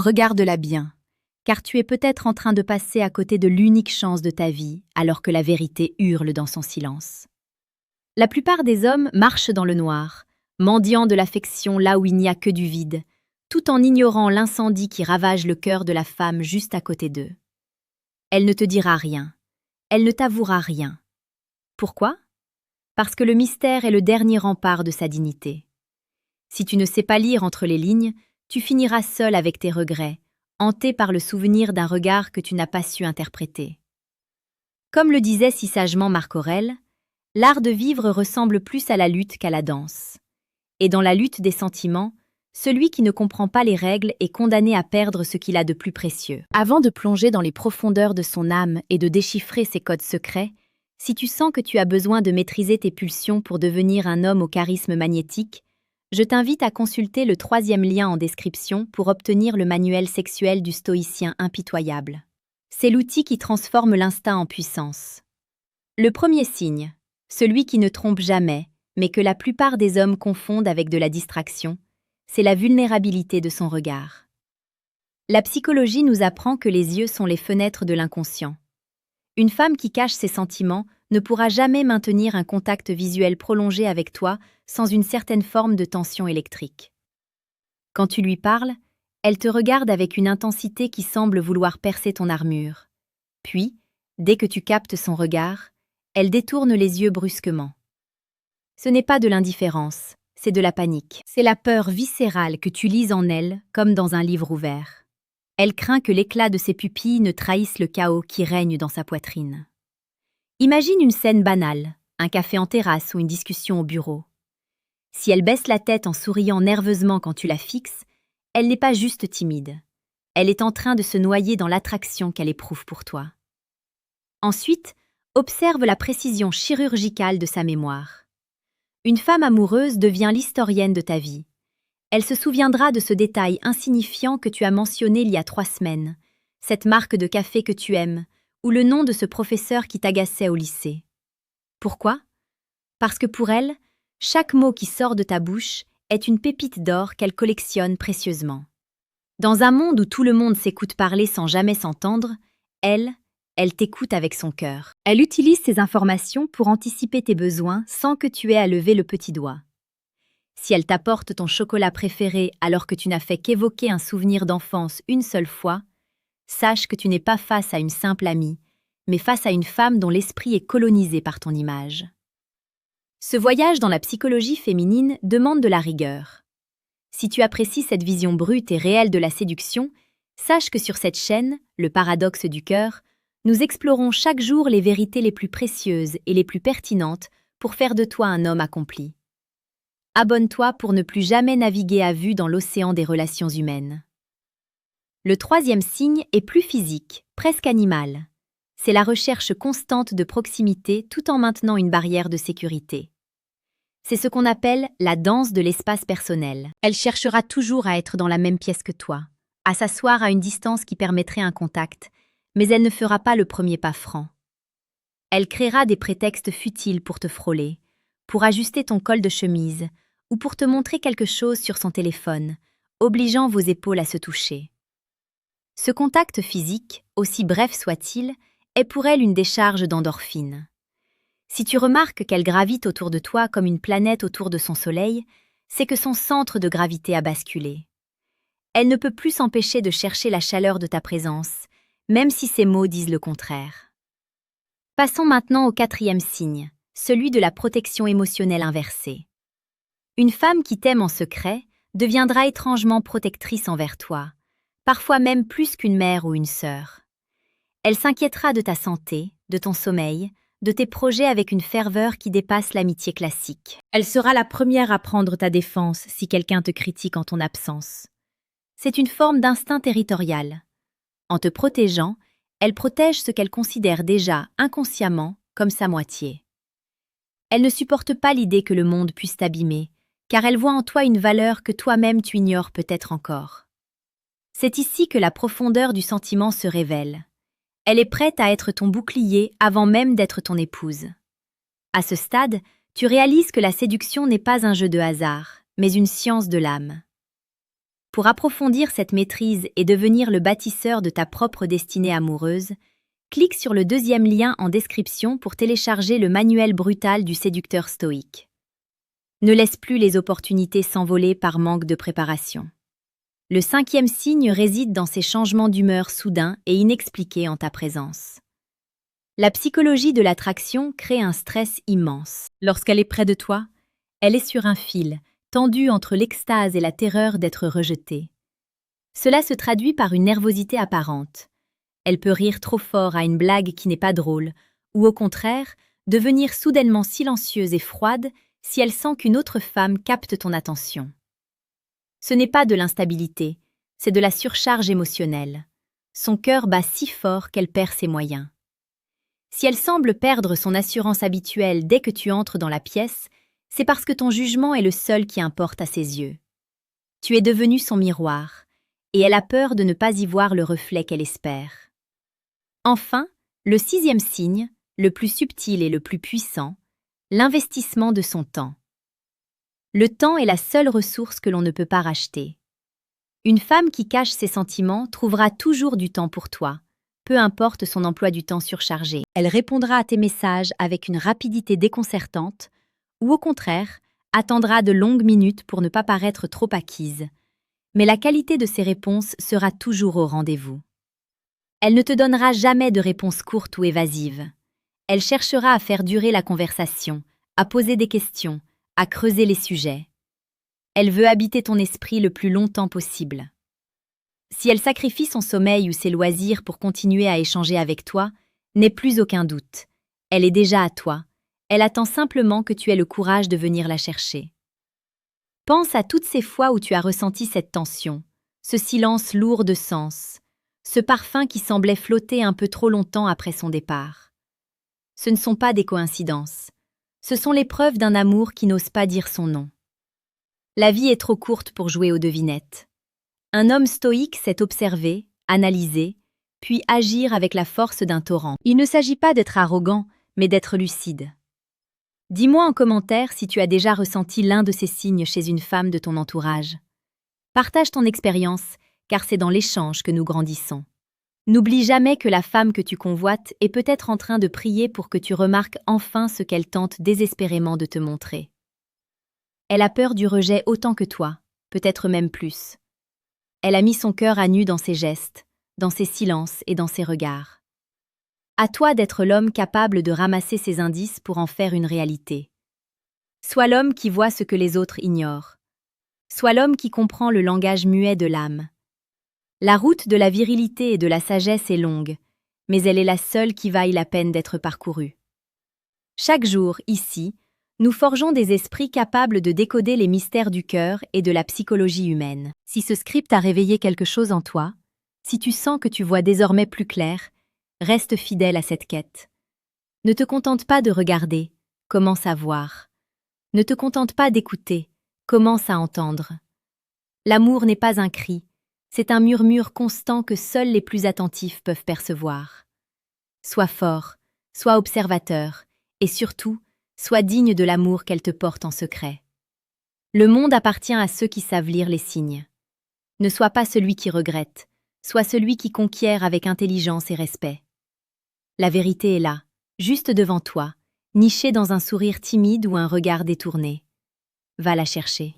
Regarde-la bien, car tu es peut-être en train de passer à côté de l'unique chance de ta vie, alors que la vérité hurle dans son silence. La plupart des hommes marchent dans le noir, mendiant de l'affection là où il n'y a que du vide, tout en ignorant l'incendie qui ravage le cœur de la femme juste à côté d'eux. Elle ne te dira rien, elle ne t'avouera rien. Pourquoi? Parce que le mystère est le dernier rempart de sa dignité. Si tu ne sais pas lire entre les lignes, tu finiras seul avec tes regrets, hanté par le souvenir d'un regard que tu n'as pas su interpréter. Comme le disait si sagement Marc Aurèle, l'art de vivre ressemble plus à la lutte qu'à la danse. Et dans la lutte des sentiments, celui qui ne comprend pas les règles est condamné à perdre ce qu'il a de plus précieux. Avant de plonger dans les profondeurs de son âme et de déchiffrer ses codes secrets, si tu sens que tu as besoin de maîtriser tes pulsions pour devenir un homme au charisme magnétique, je t'invite à consulter le 3e lien en description pour obtenir le manuel sexuel du stoïcien impitoyable. C'est l'outil qui transforme l'instinct en puissance. Le premier signe, celui qui ne trompe jamais, mais que la plupart des hommes confondent avec de la distraction, c'est la vulnérabilité de son regard. La psychologie nous apprend que les yeux sont les fenêtres de l'inconscient. Une femme qui cache ses sentiments ne pourra jamais maintenir un contact visuel prolongé avec toi sans une certaine forme de tension électrique. Quand tu lui parles, elle te regarde avec une intensité qui semble vouloir percer ton armure. Puis, dès que tu captes son regard, elle détourne les yeux brusquement. Ce n'est pas de l'indifférence, c'est de la panique. C'est la peur viscérale que tu lises en elle comme dans un livre ouvert. Elle craint que l'éclat de ses pupilles ne trahisse le chaos qui règne dans sa poitrine. Imagine une scène banale, un café en terrasse ou une discussion au bureau. Si elle baisse la tête en souriant nerveusement quand tu la fixes, elle n'est pas juste timide. Elle est en train de se noyer dans l'attraction qu'elle éprouve pour toi. Ensuite, observe la précision chirurgicale de sa mémoire. Une femme amoureuse devient l'historienne de ta vie. Elle se souviendra de ce détail insignifiant que tu as mentionné il y a 3 semaines, cette marque de café que tu aimes, ou le nom de ce professeur qui t'agaçait au lycée. Pourquoi? Parce que pour elle, chaque mot qui sort de ta bouche est une pépite d'or qu'elle collectionne précieusement. Dans un monde où tout le monde s'écoute parler sans jamais s'entendre, elle t'écoute avec son cœur. Elle utilise ces informations pour anticiper tes besoins sans que tu aies à lever le petit doigt. Si elle t'apporte ton chocolat préféré alors que tu n'as fait qu'évoquer un souvenir d'enfance une seule fois, sache que tu n'es pas face à une simple amie, mais face à une femme dont l'esprit est colonisé par ton image. Ce voyage dans la psychologie féminine demande de la rigueur. Si tu apprécies cette vision brute et réelle de la séduction, sache que sur cette chaîne, le paradoxe du cœur, nous explorons chaque jour les vérités les plus précieuses et les plus pertinentes pour faire de toi un homme accompli. Abonne-toi pour ne plus jamais naviguer à vue dans l'océan des relations humaines. Le 3e signe est plus physique, presque animal. C'est la recherche constante de proximité tout en maintenant une barrière de sécurité. C'est ce qu'on appelle la danse de l'espace personnel. Elle cherchera toujours à être dans la même pièce que toi, à s'asseoir à une distance qui permettrait un contact, mais elle ne fera pas le premier pas franc. Elle créera des prétextes futiles pour te frôler, pour ajuster ton col de chemise ou pour te montrer quelque chose sur son téléphone, obligeant vos épaules à se toucher. Ce contact physique, aussi bref soit-il, est pour elle une décharge d'endorphine. Si tu remarques qu'elle gravite autour de toi comme une planète autour de son soleil, c'est que son centre de gravité a basculé. Elle ne peut plus s'empêcher de chercher la chaleur de ta présence, même si ses mots disent le contraire. Passons maintenant au 4e signe, celui de la protection émotionnelle inversée. Une femme qui t'aime en secret deviendra étrangement protectrice envers toi, parfois même plus qu'une mère ou une sœur. Elle s'inquiétera de ta santé, de ton sommeil, de tes projets avec une ferveur qui dépasse l'amitié classique. Elle sera la première à prendre ta défense si quelqu'un te critique en ton absence. C'est une forme d'instinct territorial. En te protégeant, elle protège ce qu'elle considère déjà inconsciemment comme sa moitié. Elle ne supporte pas l'idée que le monde puisse t'abîmer, car elle voit en toi une valeur que toi-même tu ignores peut-être encore. C'est ici que la profondeur du sentiment se révèle. Elle est prête à être ton bouclier avant même d'être ton épouse. À ce stade, tu réalises que la séduction n'est pas un jeu de hasard, mais une science de l'âme. Pour approfondir cette maîtrise et devenir le bâtisseur de ta propre destinée amoureuse, clique sur le deuxième lien en description pour télécharger le manuel brutal du séducteur stoïque. Ne laisse plus les opportunités s'envoler par manque de préparation. Le cinquième signe réside dans ces changements d'humeur soudains et inexpliqués en ta présence. La psychologie de l'attraction crée un stress immense. Lorsqu'elle est près de toi, elle est sur un fil, tendue entre l'extase et la terreur d'être rejetée. Cela se traduit par une nervosité apparente. Elle peut rire trop fort à une blague qui n'est pas drôle, ou au contraire, devenir soudainement silencieuse et froide si elle sent qu'une autre femme capte ton attention. Ce n'est pas de l'instabilité, c'est de la surcharge émotionnelle. Son cœur bat si fort qu'elle perd ses moyens. Si elle semble perdre son assurance habituelle dès que tu entres dans la pièce, c'est parce que ton jugement est le seul qui importe à ses yeux. Tu es devenu son miroir, et elle a peur de ne pas y voir le reflet qu'elle espère. Enfin, le sixième signe, le plus subtil et le plus puissant, l'investissement de son temps. Le temps est la seule ressource que l'on ne peut pas racheter. Une femme qui cache ses sentiments trouvera toujours du temps pour toi, peu importe son emploi du temps surchargé. Elle répondra à tes messages avec une rapidité déconcertante, ou au contraire, attendra de longues minutes pour ne pas paraître trop acquise. Mais la qualité de ses réponses sera toujours au rendez-vous. Elle ne te donnera jamais de réponse courte ou évasive. Elle cherchera à faire durer la conversation, à poser des questions, à creuser les sujets. Elle veut habiter ton esprit le plus longtemps possible. Si elle sacrifie son sommeil ou ses loisirs pour continuer à échanger avec toi, n'aie plus aucun doute. Elle est déjà à toi. Elle attend simplement que tu aies le courage de venir la chercher. Pense à toutes ces fois où tu as ressenti cette tension, ce silence lourd de sens, ce parfum qui semblait flotter un peu trop longtemps après son départ. Ce ne sont pas des coïncidences. Ce sont les preuves d'un amour qui n'ose pas dire son nom. La vie est trop courte pour jouer aux devinettes. Un homme stoïque sait observer, analyser, puis agir avec la force d'un torrent. Il ne s'agit pas d'être arrogant, mais d'être lucide. Dis-moi en commentaire si tu as déjà ressenti l'un de ces signes chez une femme de ton entourage. Partage ton expérience, car c'est dans l'échange que nous grandissons. N'oublie jamais que la femme que tu convoites est peut-être en train de prier pour que tu remarques enfin ce qu'elle tente désespérément de te montrer. Elle a peur du rejet autant que toi, peut-être même plus. Elle a mis son cœur à nu dans ses gestes, dans ses silences et dans ses regards. À toi d'être l'homme capable de ramasser ces indices pour en faire une réalité. Sois l'homme qui voit ce que les autres ignorent. Sois l'homme qui comprend le langage muet de l'âme. La route de la virilité et de la sagesse est longue, mais elle est la seule qui vaille la peine d'être parcourue. Chaque jour, ici, nous forgeons des esprits capables de décoder les mystères du cœur et de la psychologie humaine. Si ce script a réveillé quelque chose en toi, si tu sens que tu vois désormais plus clair, reste fidèle à cette quête. Ne te contente pas de regarder, commence à voir. Ne te contente pas d'écouter, commence à entendre. L'amour n'est pas un cri, c'est un murmure constant que seuls les plus attentifs peuvent percevoir. Sois fort, sois observateur, et surtout, sois digne de l'amour qu'elle te porte en secret. Le monde appartient à ceux qui savent lire les signes. Ne sois pas celui qui regrette, sois celui qui conquiert avec intelligence et respect. La vérité est là, juste devant toi, nichée dans un sourire timide ou un regard détourné. Va la chercher.